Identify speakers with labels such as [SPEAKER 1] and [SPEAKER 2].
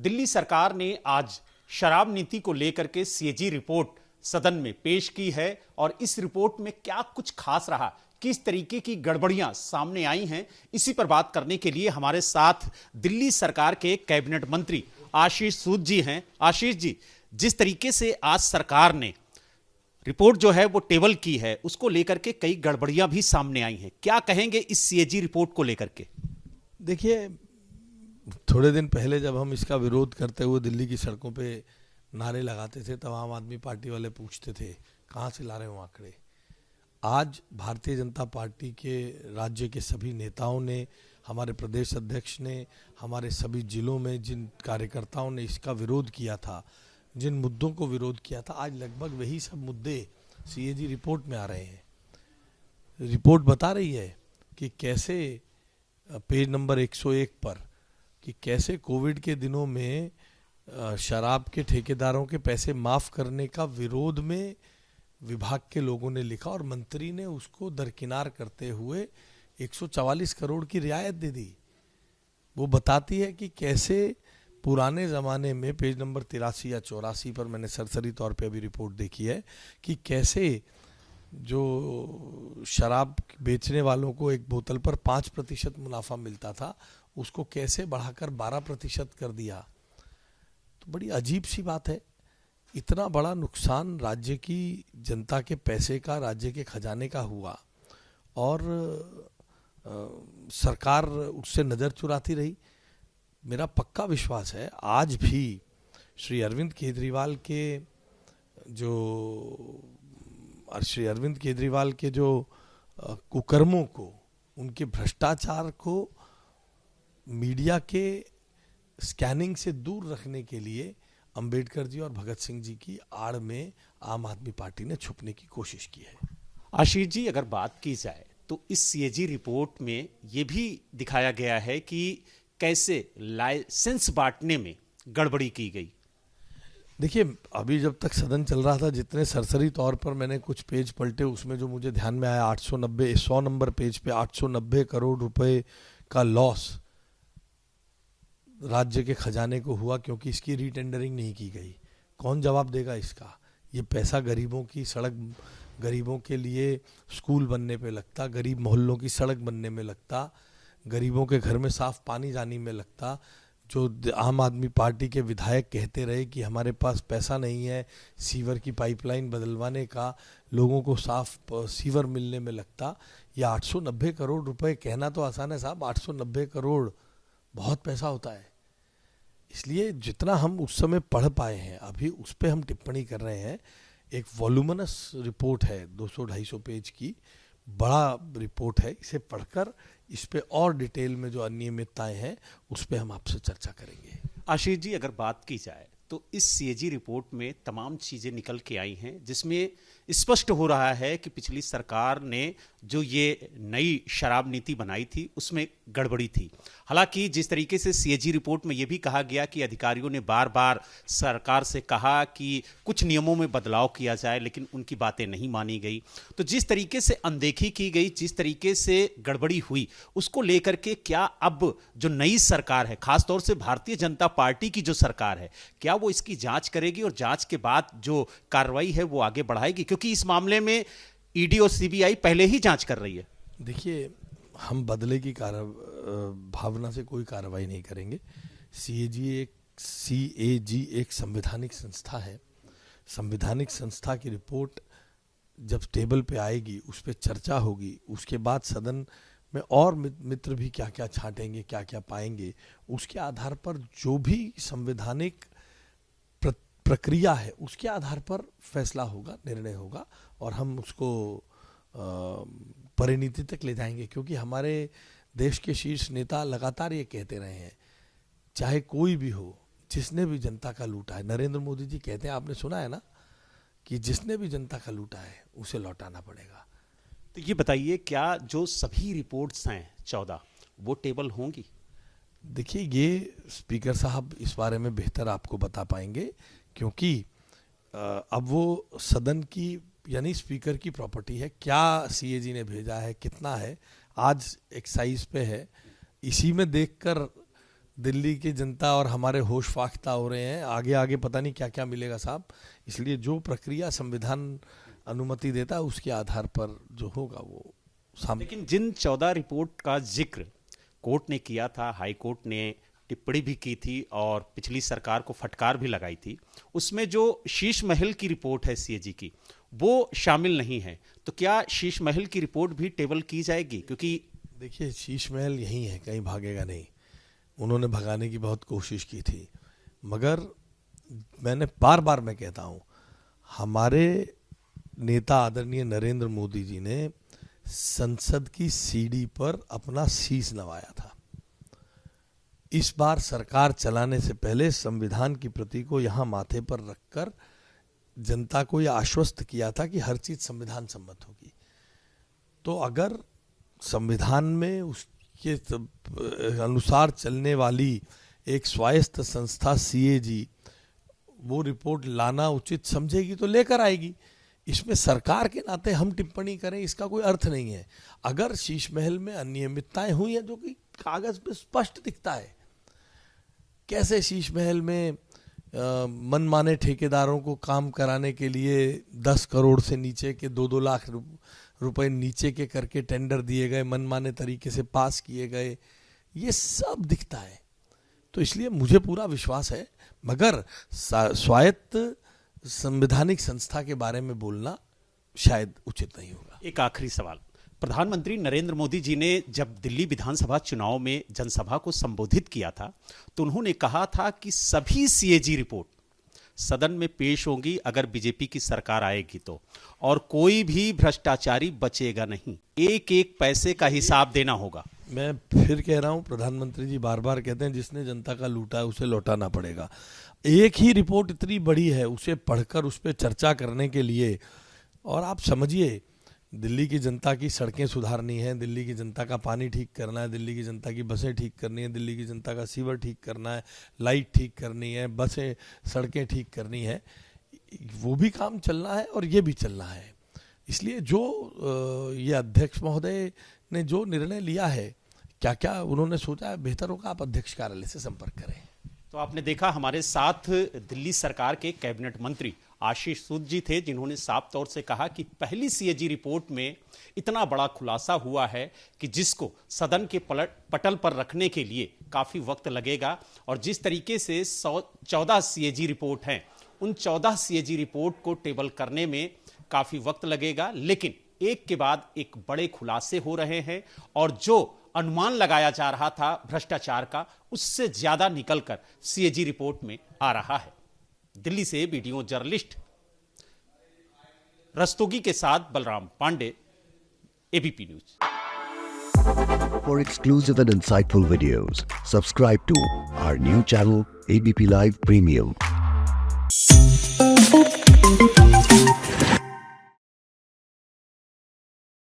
[SPEAKER 1] दिल्ली सरकार ने आज शराब नीति को लेकर के सीएजी रिपोर्ट सदन में पेश की है और इस रिपोर्ट में क्या कुछ खास रहा, किस तरीके की गड़बड़ियां सामने आई हैं, इसी पर बात करने के लिए हमारे साथ दिल्ली सरकार के कैबिनेट मंत्री आशीष सूद जी हैं। आशीष जी, जिस तरीके से आज सरकार ने रिपोर्ट जो है वो टेबल की है, उसको लेकर के कई गड़बड़ियां भी सामने आई हैं, क्या कहेंगे इस सीएजी रिपोर्ट को लेकर के?
[SPEAKER 2] देखिए, थोड़े दिन पहले जब हम इसका विरोध करते हुए दिल्ली की सड़कों पे नारे लगाते थे तब आम आदमी पार्टी वाले पूछते थे कहाँ से ला रहे हो आंकड़े। आज भारतीय जनता पार्टी के राज्य के सभी नेताओं ने, हमारे प्रदेश अध्यक्ष ने, हमारे सभी जिलों में जिन कार्यकर्ताओं ने इसका विरोध किया था, जिन मुद्दों को विरोध किया था, आज लगभग वही सब मुद्दे सीएजी रिपोर्ट में आ रहे हैं। रिपोर्ट बता रही है कि कैसे पेज नंबर 101 पर कि कैसे कोविड के दिनों में शराब के ठेकेदारों के पैसे माफ़ करने का विरोध में विभाग के लोगों ने लिखा और मंत्री ने उसको दरकिनार करते हुए 144 करोड़ की रियायत दे दी। वो बताती है कि कैसे पुराने ज़माने में पेज नंबर 83 या 84 पर मैंने सरसरी तौर पे अभी रिपोर्ट देखी है कि कैसे जो शराब बेचने वालों को एक बोतल पर 5% मुनाफा मिलता था, उसको कैसे बढ़ाकर 12% कर दिया। तो बड़ी अजीब सी बात है। इतना बड़ा नुकसान राज्य की जनता के पैसे का, राज्य के खजाने का हुआ और सरकार उससे नज़र चुराती रही। मेरा पक्का विश्वास है आज भी श्री अरविंद केजरीवाल के जो कुकर्मों को, उनके भ्रष्टाचार को मीडिया के स्कैनिंग से दूर रखने के लिए अंबेडकर जी और भगत सिंह जी की आड़ में आम आदमी पार्टी ने छुपने की कोशिश की है।
[SPEAKER 1] आशीष जी, अगर बात की जाए तो इस सीएजी रिपोर्ट में यह भी दिखाया गया है कि कैसे लाइसेंस बांटने में गड़बड़ी की गई।
[SPEAKER 2] देखिए, अभी जब तक सदन चल रहा था, जितने सरसरी तौर पर मैंने कुछ पेज पलटे, उसमें जो मुझे ध्यान में आया 100 नंबर पेज पे 890 करोड़ रुपए का लॉस राज्य के खजाने को हुआ क्योंकि इसकी रीटेंडरिंग नहीं की गई। कौन जवाब देगा इसका? ये पैसा गरीबों की सड़क, गरीबों के लिए स्कूल बनने पे लगता, गरीब मोहल्लों की सड़क बनने में लगता, गरीबों के घर में साफ पानी जाने में लगता। जो आम आदमी पार्टी के विधायक कहते रहे कि हमारे पास पैसा नहीं है सीवर की पाइपलाइन बदलवाने का, लोगों को साफ सीवर मिलने में लगता। या 890 करोड़ रुपए कहना तो आसान है साहब, 890 करोड़ बहुत पैसा होता है। इसलिए जितना हम उस समय पढ़ पाए हैं, अभी उस पर हम टिप्पणी कर रहे हैं। एक वॉल्यूमिनस रिपोर्ट है 200-250 पेज की, बड़ा रिपोर्ट है। इसे पढ़कर इस पे और डिटेल में जो अनियमितताएं हैं उस पे हम आपसे चर्चा करेंगे।
[SPEAKER 1] आशीष जी, अगर बात की जाए तो इस सीएजी रिपोर्ट में तमाम चीज़ें निकल के आई हैं जिसमें स्पष्ट हो रहा है कि पिछली सरकार ने जो ये नई शराब नीति बनाई थी उसमें गड़बड़ी थी। हालांकि जिस तरीके से सीएजी रिपोर्ट में ये भी कहा गया कि अधिकारियों ने बार बार सरकार से कहा कि कुछ नियमों में बदलाव किया जाए, लेकिन उनकी बातें नहीं मानी गई। तो जिस तरीके से अनदेखी की गई, जिस तरीके से गड़बड़ी हुई, उसको लेकर के क्या अब जो नई सरकार है, खासतौर से भारतीय जनता पार्टी की जो सरकार है, क्या वो इसकी जांच करेगी और जांच के बाद जो कार्रवाई है वो आगे बढ़ाएगी? क्योंकि इस मामले में ईडी और सीबीआई पहले ही जांच कर रही है।
[SPEAKER 2] देखिए, हम बदले की भावना से कोई कार्रवाई नहीं करेंगे। सीएजी एक संवैधानिक संस्था है। संवैधानिक संस्था की रिपोर्ट जब टेबल पे आएगी, उस पर चर्चा होगी, उसके बाद सदन में और मित्र भी क्या क्या छांटेंगे, क्या क्या पाएंगे, उसके आधार पर जो भी संवैधानिक प्रक्रिया है उसके आधार पर फैसला होगा, निर्णय होगा और हम उसको परिणति तक ले जाएंगे। क्योंकि हमारे देश के शीर्ष नेता लगातार ये कहते रहे हैं, चाहे कोई भी हो, जिसने भी जनता का लूटा है, नरेंद्र मोदी जी कहते हैं, आपने सुना है ना, कि जिसने भी जनता का लूटा है उसे लौटाना पड़ेगा।
[SPEAKER 1] तो ये बताइए, क्या जो सभी रिपोर्ट्स हैं 14 वो टेबल होंगी?
[SPEAKER 2] देखिए, ये स्पीकर साहब इस बारे में बेहतर आपको बता पाएंगे क्योंकि अब वो सदन की यानी स्पीकर की प्रॉपर्टी है। क्या सीएजी ने भेजा है, कितना है, आज एक्साइज पे है, इसी में देखकर दिल्ली की जनता और हमारे होश फाख्ता हो रहे हैं, आगे आगे पता नहीं क्या क्या मिलेगा साहब। इसलिए जो प्रक्रिया संविधान अनुमति देता है उसके आधार पर जो होगा वो सामने।
[SPEAKER 1] लेकिन जिन 14 रिपोर्ट का जिक्र कोर्ट ने किया था, हाई कोर्ट ने टिप्पणी भी की थी और पिछली सरकार को फटकार भी लगाई थी, उसमें जो शीश महल की रिपोर्ट है सीएजी की, वो शामिल नहीं है। तो क्या शीश महल की रिपोर्ट भी टेबल की जाएगी? क्योंकि
[SPEAKER 2] देखिए, शीश महल यही है, कहीं भागेगा नहीं। उन्होंने भगाने की बहुत कोशिश की थी, मगर मैंने बार बार मैं कहता हूँ, हमारे नेता आदरणीय नरेंद्र मोदी जी ने संसद की सीढ़ी पर अपना शीश नवाया था। इस बार सरकार चलाने से पहले संविधान की प्रति को यहाँ माथे पर रखकर जनता को यह आश्वस्त किया था कि हर चीज संविधान सम्मत होगी। तो अगर संविधान में उसके अनुसार चलने वाली एक स्वायत्त संस्था सीएजी वो रिपोर्ट लाना उचित समझेगी तो लेकर आएगी। इसमें सरकार के नाते हम टिप्पणी करें इसका कोई अर्थ नहीं है। अगर शीश महल में अनियमितताएं हुई हैं जो कि कागज पे स्पष्ट दिखता है, कैसे शीश महल में मनमाने ठेकेदारों को काम कराने के लिए 10 करोड़ से नीचे के 2-2 लाख रुपए नीचे के करके टेंडर दिए गए, मनमाने तरीके से पास किए गए, ये सब दिखता है। तो इसलिए मुझे पूरा विश्वास है, मगर स्वायत्त संवैधानिक संस्था के बारे में बोलना शायद उचित नहीं होगा।
[SPEAKER 1] एक आखिरी सवाल, प्रधानमंत्री नरेंद्र मोदी जी ने जब दिल्ली विधानसभा चुनाव में जनसभा को संबोधित किया था तो उन्होंने कहा था कि सभी सीएजी रिपोर्ट सदन में पेश होंगी अगर बीजेपी की सरकार आएगी तो, और कोई भी भ्रष्टाचारी बचेगा नहीं, एक एक पैसे का हिसाब देना होगा।
[SPEAKER 2] मैं फिर कह रहा हूं, प्रधानमंत्री जी बार बार कहते हैं जिसने जनता का लूटा है उसे लौटाना पड़ेगा। एक ही रिपोर्ट इतनी बड़ी है, उसे पढ़कर उस पर चर्चा करने के लिए, और आप समझिए दिल्ली की जनता की सड़कें सुधारनी है, दिल्ली की जनता का पानी ठीक करना है, दिल्ली की जनता की बसें ठीक करनी है, दिल्ली की जनता का सीवर ठीक करना है, लाइट ठीक करनी है, बसें सड़कें ठीक करनी है, वो भी काम चलना है और ये भी चलना है। इसलिए जो ये अध्यक्ष महोदय ने जो निर्णय लिया है, क्या क्या उन्होंने सोचा है, बेहतर होगा आप अध्यक्ष कार्यालय से संपर्क करें।
[SPEAKER 1] तो आपने देखा हमारे साथ दिल्ली सरकार के कैबिनेट मंत्री आशीष सूद जी थे, जिन्होंने साफ तौर से कहा कि पहली सीएजी रिपोर्ट में इतना बड़ा खुलासा हुआ है कि जिसको सदन के पटल पर रखने के लिए काफी वक्त लगेगा, और जिस तरीके से 14 सीएजी रिपोर्ट हैं, उन 14 सीएजी रिपोर्ट को टेबल करने में काफी वक्त लगेगा। लेकिन एक के बाद एक बड़े खुलासे हो रहे हैं और जो अनुमान लगाया जा रहा था भ्रष्टाचार का, उससे ज्यादा निकलकर सीएजी रिपोर्ट में आ रहा है। दिल्ली से वीडियो जर्नलिस्ट रस्तोगी के साथ Balram Pandey, ABP news.
[SPEAKER 3] For exclusive and insightful videos, subscribe to our new channel ABP Live Premium.